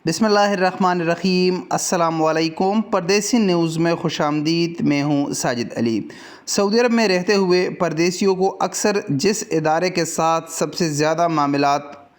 बिस्मिल्लाहिर्रहमानिर्रहीम। अस्सलाम वालेकुम। परदेसी न्यूज़ में खुश आमदीद। मैं हूँ साजिद अली। सऊदी अरब में रहते हुए परदेसियों को अक्सर जिस इदारे के साथ सबसे ज़्यादा मामलात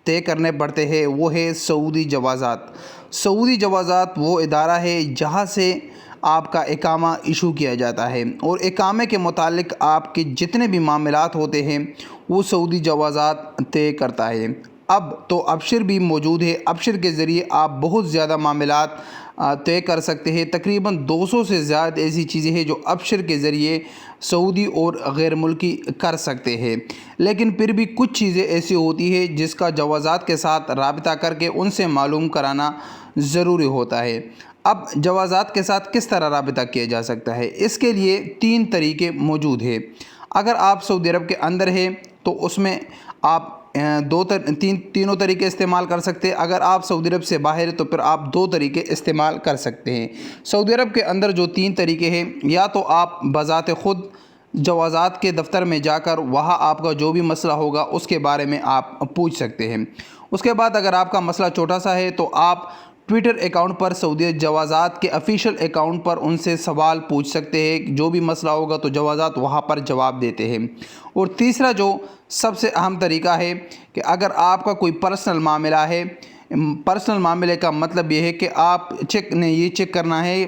तय करने पड़ते हैं वो है सऊदी जवाज़ात। सऊदी जवाज़ात वो इदारा है जहाँ से आपका इकामा इशू किया जाता है और इकामे के मुतालिक आपके जितने भी मामलात होते हैं वो सऊदी जवाज़ात तय करता है। अब तो अबशर भी मौजूद है। अबशर के ज़रिए आप बहुत ज़्यादा मामलात तय कर सकते हैं। तकरीबन 200 से ज़्यादा ऐसी चीज़ें हैं जो अबशर के ज़रिए सऊदी और गैर मुल्की कर सकते हैं, लेकिन फिर भी कुछ चीज़ें ऐसी होती है जिसका जवाज़ात के साथ राबिता करके उनसे मालूम कराना ज़रूरी होता है। अब जवाज़ात के साथ किस तरह राबिता किया जा सकता है, इसके लिए 3 तरीके मौजूद हैं। अगर आप सऊदी अरब के अंदर हैं तो उसमें आप तीनों तरीके इस्तेमाल कर सकते हैं। अगर आप सऊदी अरब से बाहर हैं तो फिर आप 2 तरीके इस्तेमाल कर सकते हैं। सऊदी अरब के अंदर जो 3 तरीके हैं, या तो आप बज़ाते ख़ुद जवाज़ात के दफ़्तर में जाकर वहाँ आपका जो भी मसला होगा उसके बारे में आप पूछ सकते हैं। उसके बाद अगर आपका मसला छोटा सा है तो आप ट्विटर अकाउंट पर सऊदी जवाज़ात के ऑफिशियल अकाउंट पर उनसे सवाल पूछ सकते हैं। जो भी मसला होगा तो जवाज़ात वहाँ पर जवाब देते हैं। और तीसरा जो सबसे अहम तरीका है कि अगर आपका कोई पर्सनल मामला है, पर्सनल मामले का मतलब ये है कि आप ये चेक करना है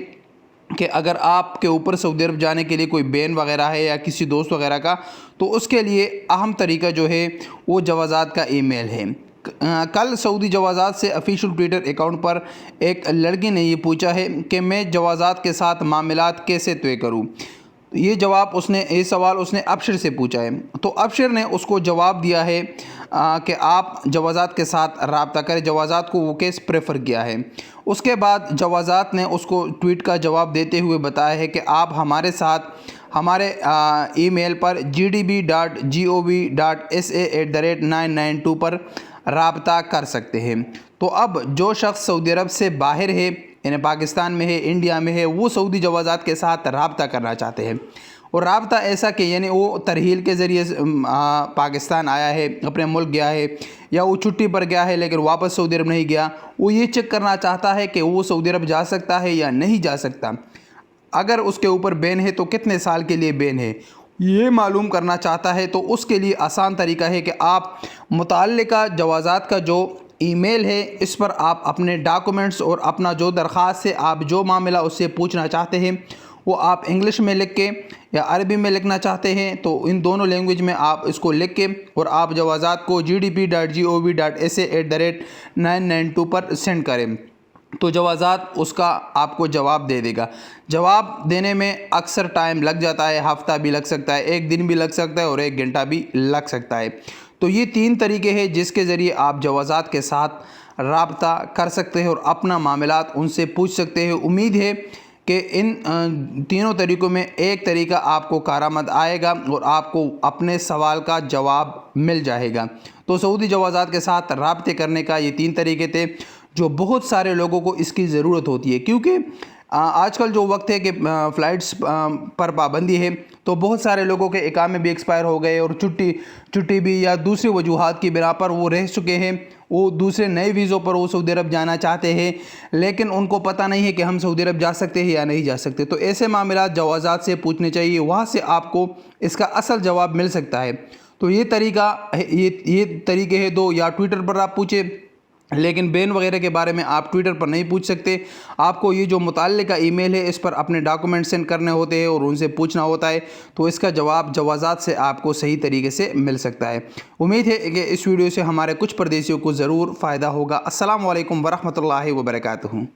कि अगर आपके ऊपर सऊदी अरब जाने के लिए कोई बैन वगैरह है या किसी दोस्त वगैरह का, तो उसके लिए अहम तरीका जो है वो जवाज़ात का ईमेल है। कल सऊदी जवाज़ात से ऑफिशियल ट्विटर अकाउंट पर एक लड़की ने ये पूछा है कि मैं जवाज़ात के साथ मामलात कैसे तय करूँ। ये सवाल उसने अबशर से पूछा है, तो अबशर ने उसको जवाब दिया है कि आप जवाज़ात के साथ रब्ता करें। जवाज़ात को वो केस प्रेफर किया है। उसके बाद जवाज़ात ने उसको ट्वीट का जवाब देते हुए बताया है कि आप हमारे साथ हमारे ईमेल पर gdb.gov.sa@992 पर रब्ता कर सकते हैं। तो अब जो शख्स सऊदी अरब से बाहर है, यानी पाकिस्तान में है, इंडिया में है, वो सऊदी जवाज़ात के साथ रब्ता करना चाहते हैं। और रब्ता ऐसा कि यानी वो तरहील के ज़रिए पाकिस्तान आया है, अपने मुल्क गया है, या वो छुट्टी पर गया है लेकिन वापस सऊदी अरब नहीं गया, वो ये चेक करना चाहता है कि वो सऊदी अरब जा सकता है या नहीं जा सकता। अगर उसके ऊपर बैन है तो कितने साल के लिए बैन है, ये मालूम करना चाहता है। तो उसके लिए आसान तरीका है कि आप मुताल्लिका जवाज़ात का जो ईमेल है इस पर आप अपने डॉक्यूमेंट्स और अपना जो दरख्वास्त है, आप जो मामला उससे पूछना चाहते हैं वो आप इंग्लिश में लिख के या अरबी में लिखना चाहते हैं तो इन दोनों लैंग्वेज में आप इसको लिख के और आप जवाज़ात को gdb.gov.sa@992 पर सेंड करें, तो जवाज़ात उसका आपको जवाब दे देगा। जवाब देने में अक्सर टाइम लग जाता है, हफ़्ता भी लग सकता है, 1 दिन भी लग सकता है और 1 घंटा भी लग सकता है। तो ये 3 तरीके हैं जिसके ज़रिए आप जवाज़ात के साथ रब्ता कर सकते हैं और अपना मामलात उनसे पूछ सकते हैं। उम्मीद है कि इन तीनों तरीक़ों में एक तरीका आपको कारआमद आएगा और आपको अपने सवाल का जवाब मिल जाएगा। तो सऊदी जवाज़ात के साथ रब्ते करने का ये 3 तरीके थे जो बहुत सारे लोगों को इसकी ज़रूरत होती है, क्योंकि आजकल जो वक्त है कि फ़्लाइट्स पर पाबंदी है, तो बहुत सारे लोगों के इकामे भी एक्सपायर हो गए और छुट्टी भी या दूसरी वजूहात की बिना पर वो रह चुके हैं। वो दूसरे नए वीज़ों पर वो सऊदी अरब जाना चाहते हैं, लेकिन उनको पता नहीं है कि हम सऊदी अरब जा सकते हैं या नहीं जा सकते। तो ऐसे मामलात जवाज़ात से पूछने चाहिए, वहाँ से आपको इसका असल जवाब मिल सकता है। तो ये तरीके हैं 2, या ट्विटर पर आप पूछे, लेकिन बैन वगैरह के बारे में आप ट्विटर पर नहीं पूछ सकते। आपको ये जो मुताल्लिका ईमेल है इस पर अपने डॉक्यूमेंट सेंड करने होते हैं और उनसे पूछना होता है, तो इसका जवाब जवाज़ात से आपको सही तरीके से मिल सकता है। उम्मीद है कि इस वीडियो से हमारे कुछ परदेसियों को ज़रूर फ़ायदा होगा। अस्सलाम वालेकुम वरहमतुल्लाहि वबरकातुहू।